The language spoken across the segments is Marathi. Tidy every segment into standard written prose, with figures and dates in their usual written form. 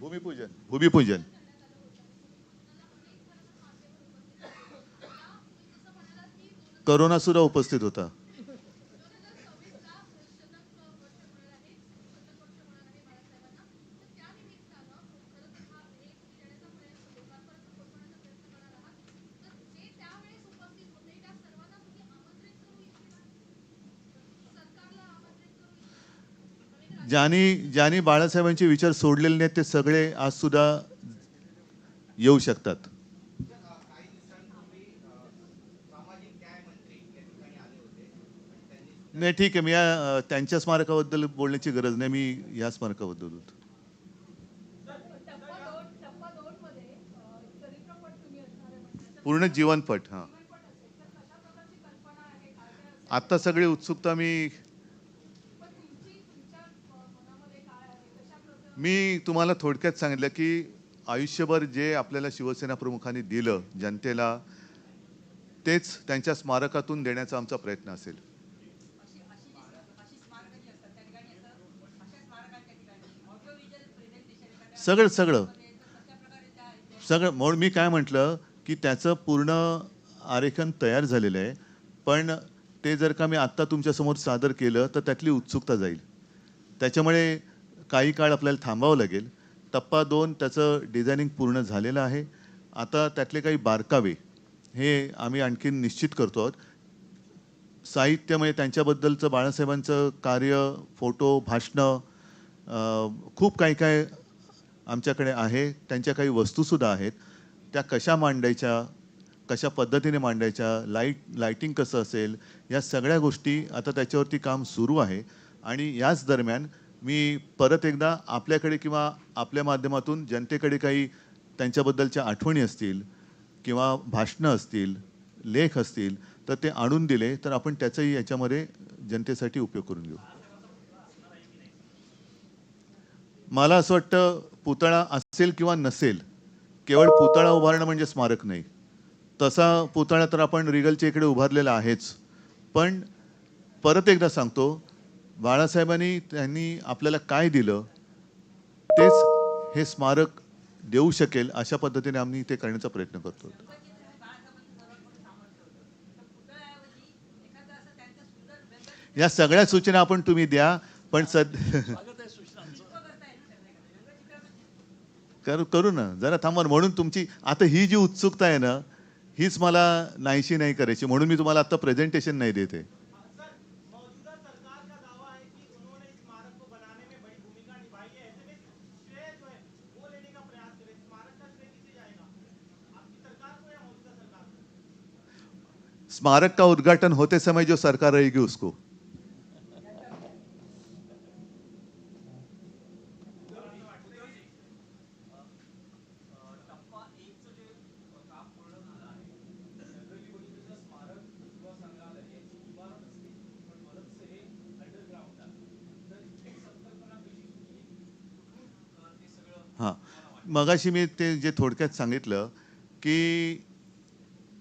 भूमिपूजन भूमिपूजन करोना सुद्धा उपस्थित होता. ज्यांनी ज्यांनी बाळासाहेबांचे विचार सोडलेले नाहीत ते सगळे आज सुद्धा येऊ शकतात. नाही ठीक आहे, मी त्यांच्या स्मारकाबद्दल बोलण्याची गरज नाही, मी या स्मारकाबद्दल बोलतो. पूर्ण जीवनपट. हां, आत्ता सगळी उत्सुकता मी तुम्हाला थोडक्यात सांगितलं की आयुष्यभर जे आपल्याला शिवसेना प्रमुखांनी दिलं जनतेला, तेच त्यांच्या स्मारकातून देण्याचा आमचा प्रयत्न असेल. सगळं सगळं सगळं म्हणून मी काय म्हटलं की त्याचं पूर्ण आरेखन तयार झालेलं आहे, पण ते जर का मी आत्ता तुमच्यासमोर सादर केलं तर त्यातली उत्सुकता जाईल. त्याच्यामुळे काही काळ आपल्याला थांबावं लागेल. टप्पा 2 त्याचं डिझायनिंग पूर्ण झालेलं आहे. आता त्यातले काही बारकावे हे आम्ही आणखीन निश्चित करतो आहोत. साहित्य म्हणजे त्यांच्याबद्दलचं बाळासाहेबांचं कार्य, फोटो, भाषणं, खूप काही काय आमच्याकडे आहे. त्यांच्या काही वस्तूसुद्धा आहेत. त्या कशा मांडायच्या, कशा पद्धतीने मांडायच्या, लाईटिंग कसं असेल, या सगळ्या गोष्टी आता त्याच्यावरती काम सुरू आहे. आणि याच दरम्यान मी परत एकदा आपल्याकडे किंवा आपल्या माध्यमातून जनतेकडे काही त्यांच्याबद्दलच्या आठवणी असतील किंवा भाषणं असतील, लेख असतील, तर ते आणून दिले तर आपण त्याचाही याच्यामध्ये जनतेसाठी उपयोग करून घेऊ. मला असं वाटतं पुतळा असेल किंवा नसेल, केवळ पुतळा उभारणं म्हणजे स्मारक नाही. तसा पुतळा तर आपण रिगलच्या इकडे उभारलेला आहेच. पण परत एकदा सांगतो, बाळासाहेबांनी त्यांनी आपल्याला काय दिलं तेच हे स्मारक देऊ शकेल अशा पद्धतीने आम्ही ते करण्याचा प्रयत्न करतो. या सगळ्या सूचना आपण तुम्ही द्या, पण करू करू ना, जरा थांबा. म्हणून तुमची आता ही जी उत्सुकता आहे ना, हीच मला नाहीशी नाही करायची, म्हणून मी तुम्हाला आता प्रेझेंटेशन नाही देते. स्मारक का उद्घाटन होते समय जो सरकार रहेगी उसको. हां, मगाशी मी ते जे थोडक्यात सांगितलं की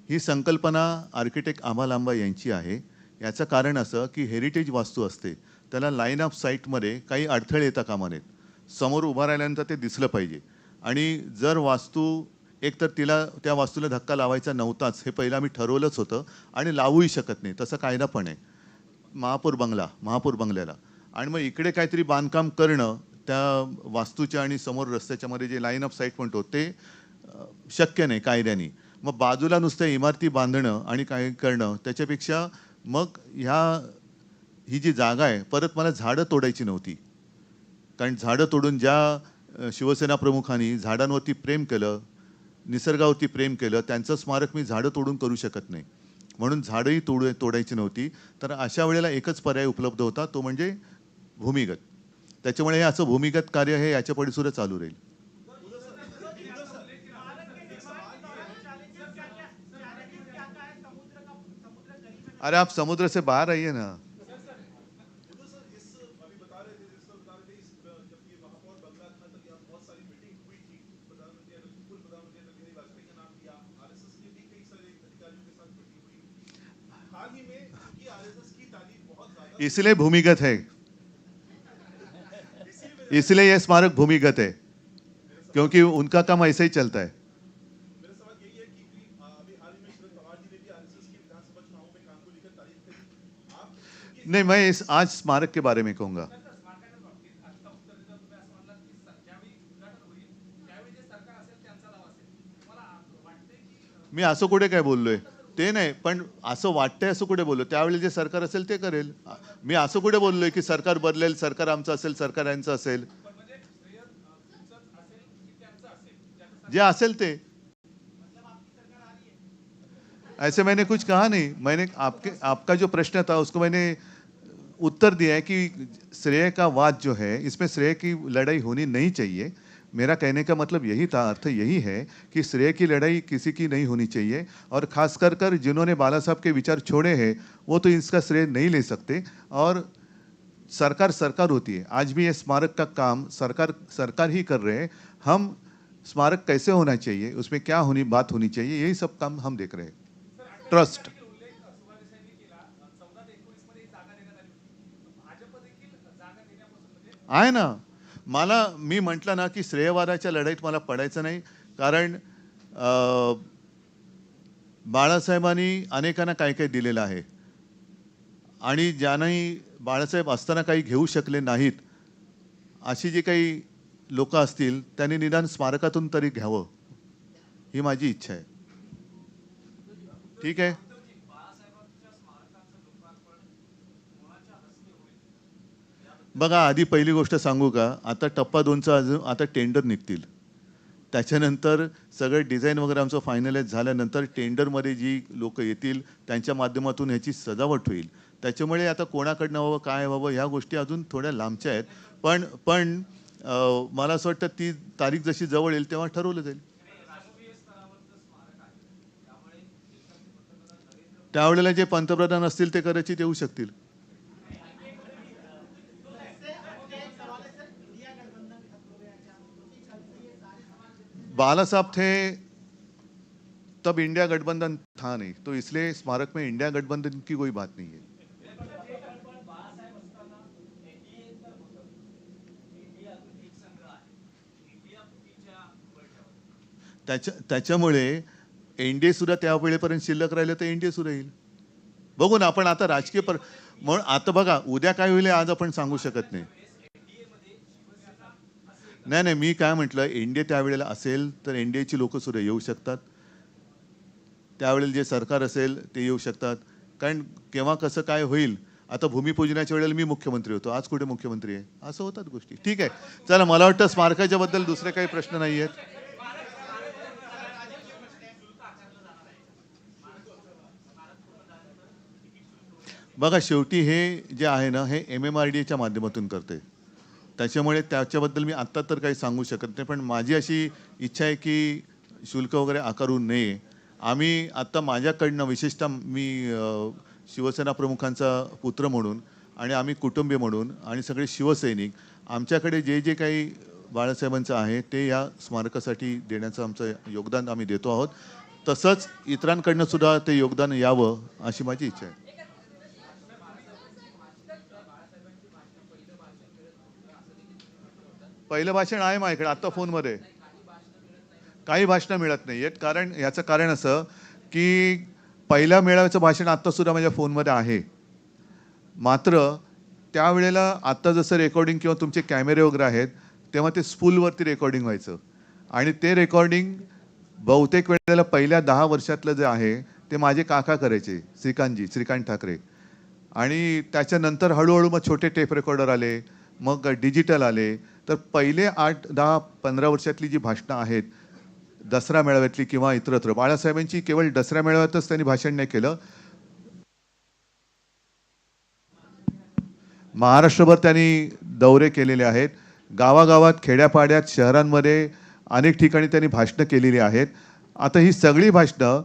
ही संकल्पना आर्किटेक्ट आभा लांबा यांची आहे. याचं कारण असं की हेरिटेज वास्तू असते, त्याला लाईन ऑफ साईटमध्ये काही अडथळे येता कामा नयेत. समोर उभा राहिल्यानंतर ते दिसलं पाहिजे. आणि जर वास्तू एकतर तिला त्या वास्तूला धक्का लावायचा नव्हताच हे पहिलं आम्ही ठरवलंच होतं आणि लावूही शकत नाही, तसा कायदा पण आहे महापौर बंगल्याला. आणि मग इकडे काहीतरी बांधकाम करणं त्या वास्तूच्या आणि समोर रस्त्याच्या मध्ये जे लाईन ऑफ साईट म्हणतो ते शक्य नाही कायद्याने. मग बाजूला नुसत्या इमारती बांधणं आणि काय करणं त्याच्यापेक्षा मग ही जी जागा आहे परत मला झाडं तोडायची नव्हती. कारण झाडं तोडून ज्या शिवसेना प्रमुखांनी झाडांवरती प्रेम केलं, निसर्गावरती प्रेम केलं, त्यांचं स्मारक मी झाडं तोडून करू शकत नाही. म्हणून झाडंही तोडायची नव्हती. तर अशा वेळेला एकच पर्याय उपलब्ध होता, तो म्हणजे भूमिगत. त्याच्यामुळे हे असं भूमिगत कार्य हे याच्यापुढे सुद्धा चालू राहील. अरे आप समुद्र से बाहर आइए ना. इसलिए भूमिगत है, इसलिए यह स्मारक भूमिगत है. क्योंकि उनका काम ऐसे ही चलता है। नहीं, मैं इस आज स्मारक के बारे में कहूंगा। मी असं कुठे काय बोललोय ते नाही, पण असं वाटतंय असं कुठे बोललो, त्यावेळी जे सरकार असेल ते करेल। मी असं कुठे बोललोय की सरकार बदलेल, सरकार आमचं असेल, सरकार यांचं असेल। जे असेल ते, ऐसे मैंने कुछ कहा नहीं। मैंने आपका जो प्रश्न था उसको मैंने उत्तर दिया है कि श्रेय का वाद जो है, इसमें श्रेय की लड़ाई होनी नहीं चाहिए। मेरा कहने का मतलब यही था, अर्थ यही है कि श्रेय की लड़ाई किसी की नहीं होनी चाहिए, और खास कर जिन्होंने बाला साहब के विचार छोड़े हैं वो तो इसका श्रेय नहीं ले सकते। और सरकार सरकार होती है, आज भी ये स्मारक का काम सरकार सरकार ही कर रहे हैं। हम स्मारक कैसे होना चाहिए, उसमें क्या बात होनी चाहिए, यही सब काम हम देख रहे हैं। ट्रस्ट आहे ना। मी म्हटलं ना की श्रेयवादाच्या लढाईत मला पडायचं नाही, कारण बाळासाहेबांनी अनेकांना काय काय दिलेलं आहे, आणि ज्यांनाही बाळासाहेब असताना काही घेऊ शकले नाहीत अशी जी काही लोक असतील त्यांनी निदान स्मारकातून तरी घ्यावं, ही माझी इच्छा आहे। ठीक आहे। बघा, आधी पहिली गोष्ट सांगू का, आता टप्पा 2चा अजून आता टेंडर निघतील, त्याच्यानंतर सगळं डिझाईन वगैरे आमचं फायनलाइज झाल्यानंतर टेंडरमध्ये जी लोक येतील त्यांच्या माध्यमातून ह्याची सजावट होईल। त्याच्यामुळे आता कोणाकडनं व्हावं काय व्हावं ह्या गोष्टी अजून थोड्या लांबच्या आहेत, पण पण मला असं वाटतं ती तारीख जशी जवळ येईल तेव्हा ठरवलं जाईल। त्यावेळेला जे पंतप्रधान असतील ते कदाचित येऊ शकतील। बाला साहब थे तब इंडिया गठबंधन था नहीं, तो इसलिए स्मारक में इंडिया गठबंधन की कोई बात नहीं है। त्याच्यामुळे एनडीए सुद्धा त्या वेळेपर्यंत शिल्लक राहिलं तर एनडीए सुद्धा येईल। बघू ना, आपण आता राजकीय म्हणून आता बघा उद्या काय होईल आज आपण सांगू शकत नाही। नाही नाही, मी काय म्हटलं, एनडीए त्यावेळेला असेल तर एनडीएची लोक सुद्धा येऊ शकतात, त्यावेळेला जे सरकार असेल ते येऊ शकतात, कारण केव्हा कसं काय होईल। आता भूमिपूजनाच्या वेळेला मी मुख्यमंत्री होतो, आज कुठे मुख्यमंत्री आहे, असं होतात गोष्टी। ठीक आहे, चला, मला वाटतं स्मारकाच्या बद्दल दुसरे काही प्रश्न नाही आहेत। बघा, शेवटी हे जे आहे ना, हे MMRDAच्या माध्यमातून करते, त्याच्यामुळे त्याच्याबद्दल मी आत्ता तर काही सांगू शकत नाही, पण माझी अशी इच्छा आहे की शुल्क वगैरे आकारू नये। आम्ही आत्ता माझ्याकडनं विशेषतः मी शिवसेना प्रमुखांचा पुत्र म्हणून आणि आम्ही कुटुंबीय म्हणून आणि सगळे शिवसैनिक, आमच्याकडे जे जे काही बाळासाहेबांचं आहे ते या स्मारकासाठी देण्याचं आमचं योगदान आम्ही देतो आहोत, तसंच इतरांकडनं सुद्धा ते योगदान यावं अशी माझी इच्छा आहे। पहिलं भाषण आहे माझ्याकडे आत्ता फोनमध्ये, काही भाषणं मिळत नाही आहेत, कारण याचं कारण असं की पहिल्या मेळाव्याचं भाषण आत्ता सुद्धा माझ्या फोनमध्ये आहे, मात्र त्यावेळेला आत्ता जसं रेकॉर्डिंग किंवा तुमचे कॅमेरे वगैरे आहेत तेव्हा ते स्पूलवरती रेकॉर्डिंग व्हायचं, आणि ते रेकॉर्डिंग बहुतेक वेळेला पहिल्या 10 वर्षातलं जे आहे ते माझे काका करायचे, श्रीकांत ठाकरे, आणि त्याच्यानंतर हळूहळू मग छोटे टेप रेकॉर्डर आले, मग डिजिटल आले, तर पहिले 8, 10, 15 वर्षातली जी भाषणं आहेत दसरा मेळाव्यातली किंवा इतरत्र, बाळासाहेबांची केवळ दसरा मेळाव्यातच त्यांनी भाषण नाही केलं, महाराष्ट्रभर त्यांनी दौरे केलेले आहेत, गावागावात, खेड्यापाड्यात, शहरांमध्ये अनेक ठिकाणी त्यांनी भाषणं केलेली आहेत। आता ही सगळी भाषणं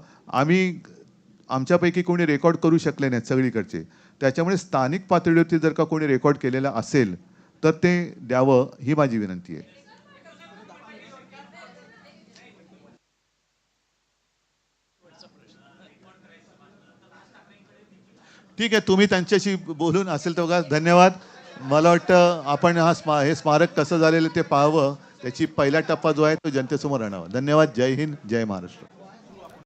आमच्यापैकी कोणी रेकॉर्ड करू शकले नाहीत सगळीकडचे, त्याच्यामुळे स्थानिक पातळीवरती जर का कोणी रेकॉर्ड केलेलं असेल तर ते द्यावं ही माझी विनंती आहे। ठीक आहे, तुम्ही त्यांच्याशी बोलून असेल तर बघा, धन्यवाद। मला वाटतं आपण हे स्मारक कसं झालेलं ते पाहावं। त्याची पहिला टप्पा जो आहे तो जनतेसमोर आणावा. धन्यवाद. जय हिंद, जय महाराष्ट्र.